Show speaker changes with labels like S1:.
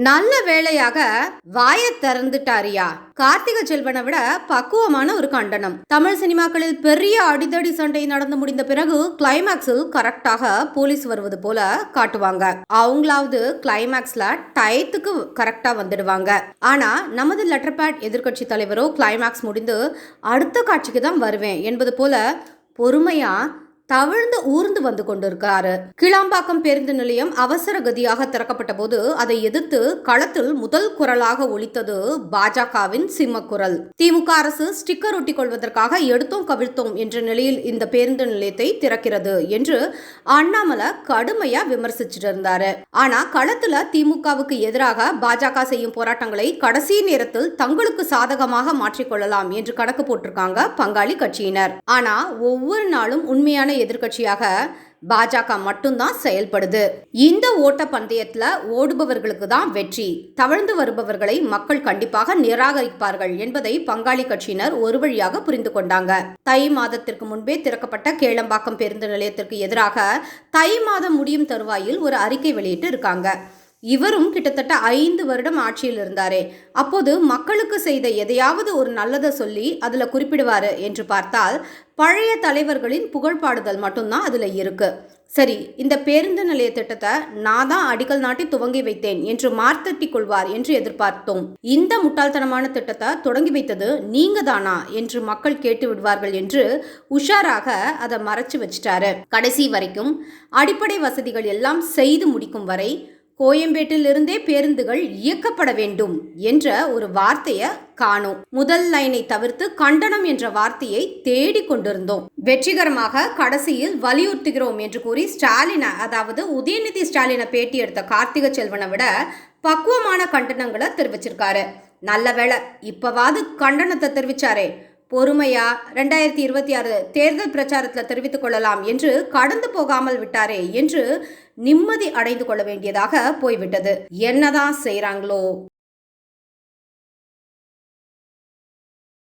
S1: நல்ல வேளையாக வாயை திறந்துட்டாரியா. கார்த்திக செல்வனை விட பக்குவமான ஒரு கண்டனம். தமிழ் சினிமாக்களில் பெரிய அடிதடி சண்டை நடந்து முடிந்த பிறகு கிளைமேக்ஸில் கரெக்டாக போலீஸ் வருவது போல காட்டுவாங்க. அவங்களாவது கிளைமேக்ஸ்ல டயத்துக்கு கரெக்டா வந்துடுவாங்க. ஆனா நமது லெட்டர் பேட் எதிர்கட்சி தலைவரோ கிளைமேக்ஸ் முடிந்து அடுத்த காட்சிக்கு தான் வருவேன் என்பது போல பொறுமையா தவிழ்ந்து ஊர்ந்து வந்து கொண்டிருக்கிறாரு. கிளாம்பாக்கம் பேருந்து நிலையம் அவசர கதியாக திறக்கப்பட்ட போது அதை எதிர்த்து களத்தில் முதல் குரலாக ஒலித்தது பாஜகவின் சிம்ம குரல். திமுக அரசு ஸ்டிக்கர் ஒட்டிக் கொள்வதற்காக எடுத்தோம் கவிழ்த்தோம் என்ற நிலையில் இந்த பேருந்து நிலையத்தை திறக்கிறது என்று அண்ணாமலை கடுமையா விமர்சிச்சுட்டு இருந்தாரு. ஆனா களத்துல திமுகவுக்கு எதிராக பாஜக செய்யும் போராட்டங்களை கடைசி நேரத்தில் தங்களுக்கு சாதகமாக மாற்றிக்கொள்ளலாம் என்று கணக்கு போட்டிருக்காங்க பங்காளி கட்சியினர். ஆனா ஒவ்வொரு நாளும் உண்மையான எதிர்கட்சியாக பாஜக மட்டும்தான் செயல்படுது. இந்த ஓட்ட பந்தயத்துல ஓடுபவர்களுக்கு தான் வெற்றி. தவழ்ந்து வருபவர்களை மக்கள் கண்டிப்பாக நிராகரிப்பார்கள் என்பதை பங்காளி கட்சியினர் ஒரு வழியாக புரிந்து கொண்டாங்க. தை மாதத்திற்கு முன்பே திறக்கப்பட்ட கேளம்பாக்கம் பேருந்து நிலையத்திற்கு எதிராக தை மாதம் முடியும் தருவாயில் ஒரு அறிக்கை வெளியிட்டு இருக்காங்க. இவரும் கிட்டத்தட்ட 5 வருடம் ஆட்சியில் இருந்தாரே. அப்போது மக்களுக்கு செய்த எதையாவது ஒரு நல்லதை சொல்லி அதுல குறிப்பிடுவாரு என்று பார்த்தால் பழைய தலைவர்களின் புகழ்பாடுதல் மட்டும்தான் அதுல இருக்கு. சரி, இந்த பேருந்து நிலைய திட்டத்தை நான் தான் அடிக்கல் நாட்டி துவங்கி வைத்தேன் என்று மார்த்தட்டி கொள்வார் என்று எதிர்பார்த்தோம். இந்த முட்டாள்தனமான திட்டத்தை தொடங்கி வைத்தது நீங்க தானா என்று மக்கள் கேட்டு விடுவார்கள் என்று உஷாராக அதை மறைச்சு வச்சிட்டாரு. கடைசி வரைக்கும் அடிப்படை வசதிகள் எல்லாம் செய்து முடிக்கும் வரை கோயம்பேட்டில் இருந்தே பேருந்துகள் இயக்கப்பட வேண்டும் என்ற ஒரு வார்த்தையை காணோம். முதல் லைனை தவிர்த்து கண்டனம் என்ற வார்த்தையை தேடி கொண்டிருந்தோம். வெற்றிகரமாக கடைசியில் வலியுறுத்துகிறோம் என்று கூறி ஸ்டாலினை, அதாவது உதயநிதி ஸ்டாலினை பேட்டி எடுத்த கார்த்திக செல்வனை விட பக்குவமான கண்டனங்களை தெரிவிச்சிருக்காரு. நல்ல வேளை இப்பவாது கண்டனத்தை தெரிவிச்சாரே. பொறுமையா 2026 தேர்தல் பிரச்சாரத்தில் தெரிவித்துக் கொள்ளலாம் என்று கடந்து போகாமல் விட்டாரே என்று நிம்மதி அடைந்து கொள்ள வேண்டியதாக போய்விட்டது. என்னதான் செய்றாங்களோ.